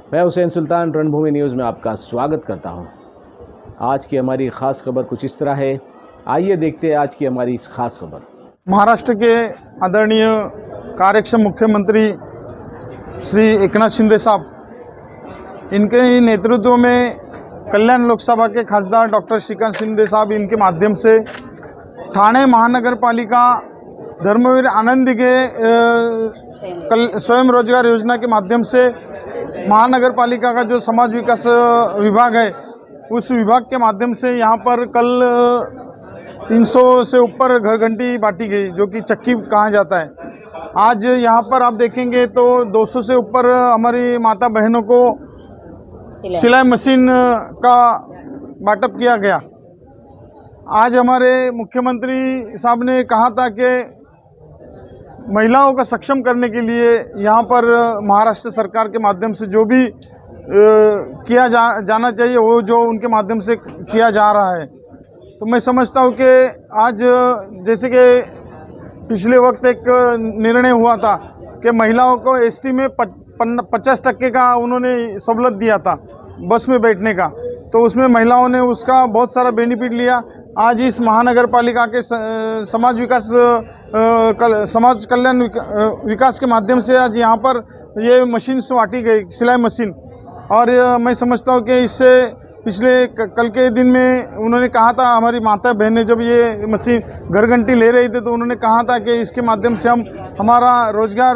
मैं हुसैन सुल्तान रणभूमि न्यूज़ में आपका स्वागत करता हूं। आज की हमारी ख़ास खबर कुछ इस तरह है। आइए देखते हैं आज की हमारी इस खास खबर। महाराष्ट्र के आदरणीय कार्यक्षम मुख्यमंत्री श्री एकनाथ शिंदे साहब, इनके ही नेतृत्व में कल्याण लोकसभा के खासदार डॉक्टर श्रीकांत शिंदे साहब, इनके माध्यम से ठाणे महानगर पालिका धर्मवीर आनंद दिघे स्वयं रोजगार योजना के माध्यम से महानगर पालिका का जो समाज विकास विभाग है, उस विभाग के माध्यम से यहाँ पर कल 300 से ऊपर घर घंटी बांटी गई, जो कि चक्की कहा जाता है। आज यहाँ पर आप देखेंगे तो 200 से ऊपर हमारी माता बहनों को सिलाई मशीन का बांटप किया गया। आज हमारे मुख्यमंत्री साहब ने कहा था कि महिलाओं का सक्षम करने के लिए यहाँ पर महाराष्ट्र सरकार के माध्यम से जो भी किया जाना चाहिए, वो जो उनके माध्यम से किया जा रहा है। तो मैं समझता हूँ कि आज जैसे कि पिछले वक्त एक निर्णय हुआ था कि महिलाओं को एसटी में 50% का उन्होंने सहूलत दिया था बस में बैठने का, तो उसमें महिलाओं ने उसका बहुत सारा बेनिफिट लिया। आज इस महानगर पालिका के समाज कल्याण विकास के माध्यम से आज यहाँ पर ये मशीन बांटी गई, सिलाई मशीन। और मैं समझता हूँ कि इससे पिछले कल के दिन में उन्होंने कहा था, हमारी माता बहनें जब ये मशीन घर घंटी ले रही थी तो उन्होंने कहा था कि इसके माध्यम से हम हमारा रोजगार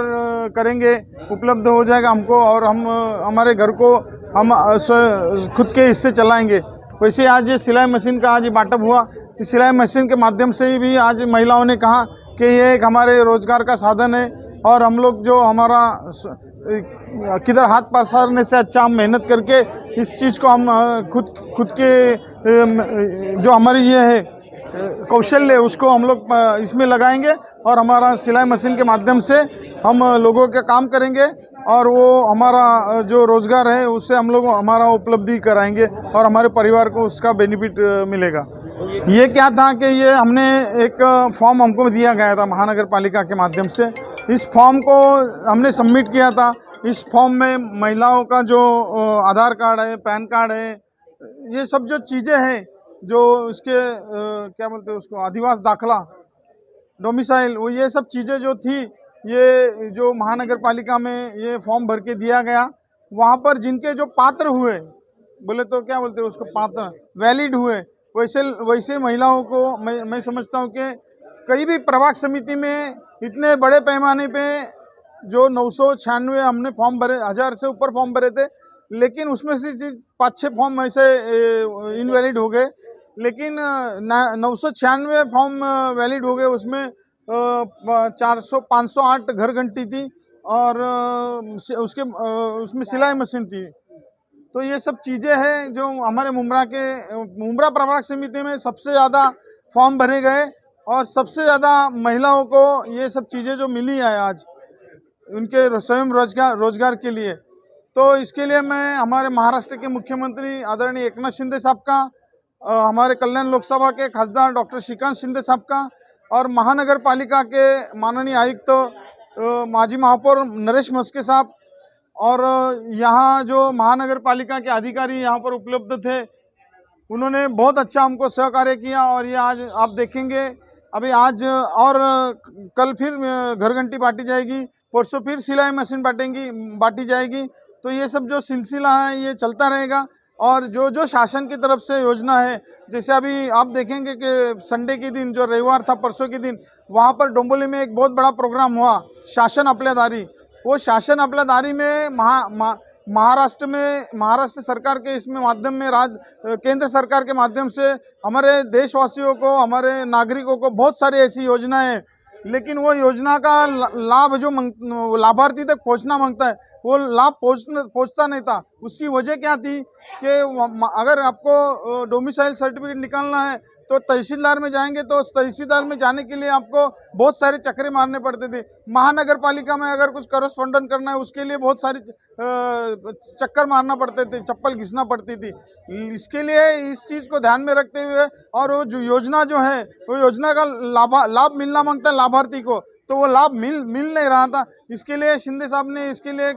करेंगे, उपलब्ध हो जाएगा हमको, और हम हमारे घर को हम खुद के हिस्से चलाएंगे। वैसे आज ये सिलाई मशीन का आज बांटप हुआ। इस सिलाई मशीन के माध्यम से ही भी आज महिलाओं ने कहा कि ये एक हमारे रोजगार का साधन है, और हम लोग जो हमारा किधर हाथ पसारने से अच्छा हम मेहनत करके इस चीज़ को हम खुद के जो हमारी ये है कौशल्य, उसको हम लोग इसमें लगाएंगे, और हमारा सिलाई मशीन के माध्यम से हम लोगों के काम करेंगे, और वो हमारा जो रोज़गार है उससे हम लोग हमारा उपलब्धि कराएंगे, और हमारे परिवार को उसका बेनिफिट मिलेगा। ये क्या था कि ये हमने एक फॉर्म हमको दिया गया था महानगर पालिका के माध्यम से। इस फॉर्म को हमने सबमिट किया था। इस फॉर्म में महिलाओं का जो आधार कार्ड है, पैन कार्ड है, ये सब जो चीज़ें हैं, जो इसके क्या बोलते हैं उसको, आदिवास दाखला, डोमिसाइल, वो ये सब चीज़ें जो थी, ये जो महानगर पालिका में ये फॉर्म भर के दिया गया। वहाँ पर जिनके जो पात्र हुए, बोले तो क्या बोलते हैं उसको, पात्र वैलिड हुए, वैसे महिलाओं को मैं समझता हूँ कि कई भी प्रभाग समिति में इतने बड़े पैमाने पे जो 996 हमने फॉर्म भरे, 1000 से ऊपर फॉर्म भरे थे, लेकिन उसमें से 5-6 फॉर्म ऐसे इनवैलिड हो गए, लेकिन 996 फॉर्म वैलिड हो गए। उसमें 508 घर घंटी थी, और उसमें सिलाई मशीन थी। तो ये सब चीज़ें हैं जो हमारे मुमरा प्रभाग समिति में सबसे ज़्यादा फॉर्म भरे गए, और सबसे ज़्यादा महिलाओं को ये सब चीज़ें जो मिली है आज उनके स्वयं रोजगार के लिए। तो इसके लिए मैं हमारे महाराष्ट्र के मुख्यमंत्री आदरणीय एकनाथ शिंदे साहब का, हमारे कल्याण लोकसभा के खासदार डॉक्टर श्रीकांत शिंदे साहब का, और महानगर पालिका के माननीय आयुक्त माजी महापौर नरेश मस्के साहब, और यहाँ जो महानगर पालिका के अधिकारी यहाँ पर उपलब्ध थे, उन्होंने बहुत अच्छा हमको सहकार्य किया। और ये आज आप देखेंगे, अभी आज और कल फिर घर घंटी बांटी जाएगी, परसों फिर सिलाई मशीन बांटी जाएगी। तो ये सब जो सिलसिला है ये चलता रहेगा। और जो शासन की तरफ से योजना है, जैसे अभी आप देखेंगे कि संडे के दिन, जो रविवार था परसों के दिन, वहाँ पर डोंबोली में एक बहुत बड़ा प्रोग्राम हुआ, शासन आपल्या दारी। वो शासन आपल्या दारी में महाराष्ट्र सरकार के इसमें माध्यम में केंद्र सरकार के माध्यम से हमारे देशवासियों को, हमारे नागरिकों को बहुत सारी ऐसी योजनाएं हैं, लेकिन वो योजना का लाभ जो लाभार्थी तक पहुंचना मांगता है, वो लाभ पहुंचता नहीं था। उसकी वजह क्या थी कि अगर आपको डोमिसाइल सर्टिफिकेट निकालना है तो तहसीलदार में जाएंगे, तो तहसीलदार में जाने के लिए आपको बहुत सारे चक्रे मारने पड़ते थे। महानगर पालिका में अगर कुछ करस्पॉन्डेंट करना है उसके लिए बहुत सारी चक्कर मारना पड़ते थे, चप्पल घिसना पड़ती थी। इसके लिए इस चीज़ को ध्यान में रखते हुए, और वो जो योजना जो है, वो योजना का लाभ मिलना मांगता है लाभार्थी को, तो वो लाभ मिल नहीं रहा था। इसके लिए शिंदे साहब ने इसके लिए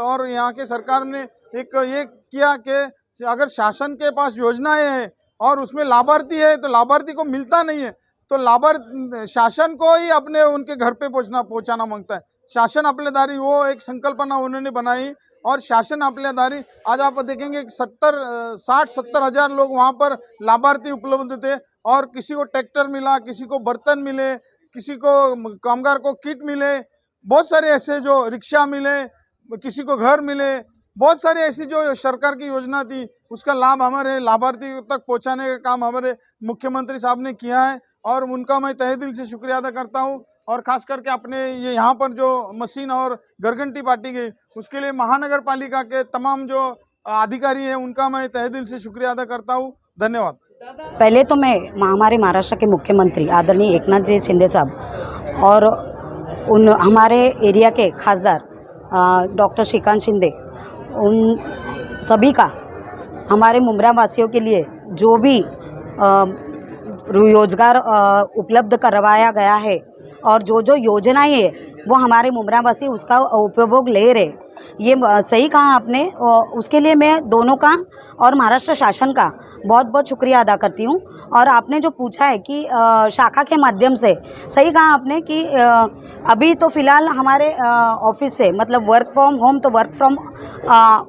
और यहाँ के सरकार ने एक ये किया कि अगर शासन के पास योजनाएं हैं और उसमें लाभार्थी है तो लाभार्थी को मिलता नहीं है, तो शासन को ही अपने उनके घर पे पहुंचाना मांगता है। शासन अपलेदारी वो एक संकल्पना उन्होंने बनाई और शासन अपलेदारी आज आप देखेंगे 60-70 हज़ार लोग वहाँ पर लाभार्थी उपलब्ध थे और किसी को ट्रैक्टर मिला, किसी को बर्तन मिले, किसी को कामगार को किट मिले, बहुत सारे ऐसे जो रिक्शा मिले, किसी को घर मिले, बहुत सारी ऐसी जो सरकार की योजना थी उसका लाभ हमारे लाभार्थी तक पहुंचाने का काम हमारे मुख्यमंत्री साहब ने किया है और उनका मैं तहे दिल से शुक्रिया अदा करता हूं। और खास करके अपने ये यहाँ पर जो मशीन और घरघंटी पार्टी गई उसके लिए महानगर पालिका के तमाम जो अधिकारी हैं उनका मैं तहे दिल से शुक्रिया अदा करता हूँ। धन्यवाद। पहले तो मैं हमारे महाराष्ट्र के मुख्यमंत्री आदरणीय एकनाथ जी शिंदे साहब और हमारे एरिया के खासदार डॉक्टर श्रीकांत शिंदे, उन सभी का हमारे मुंब्रा वासियों के लिए जो भी रोजगार उपलब्ध करवाया गया है और जो जो योजनाएं है वो हमारे मुंब्रा वासी उसका उपभोग ले रहे, ये सही कहा आपने। उसके लिए मैं दोनों का और महाराष्ट्र शासन का बहुत बहुत शुक्रिया अदा करती हूँ। और आपने जो पूछा है कि शाखा के माध्यम से, सही कहा आपने कि अभी तो फ़िलहाल हमारे ऑफिस से मतलब वर्क फ्रॉम होम, तो वर्क फ्रॉम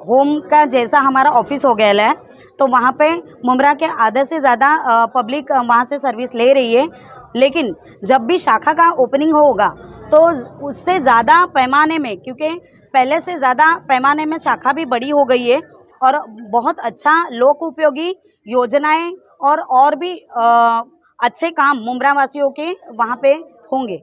होम का जैसा हमारा ऑफिस हो गया है, तो वहाँ पे मुंब्रा के आधे से ज़्यादा पब्लिक वहाँ से सर्विस ले रही है। लेकिन जब भी शाखा का ओपनिंग होगा तो उससे ज़्यादा पैमाने में, क्योंकि पहले से ज़्यादा पैमाने में शाखा भी बड़ी हो गई है और बहुत अच्छा लोक उपयोगी योजनाएं और भी अच्छे काम मुंब्रा वासियों के वहाँ पे होंगे।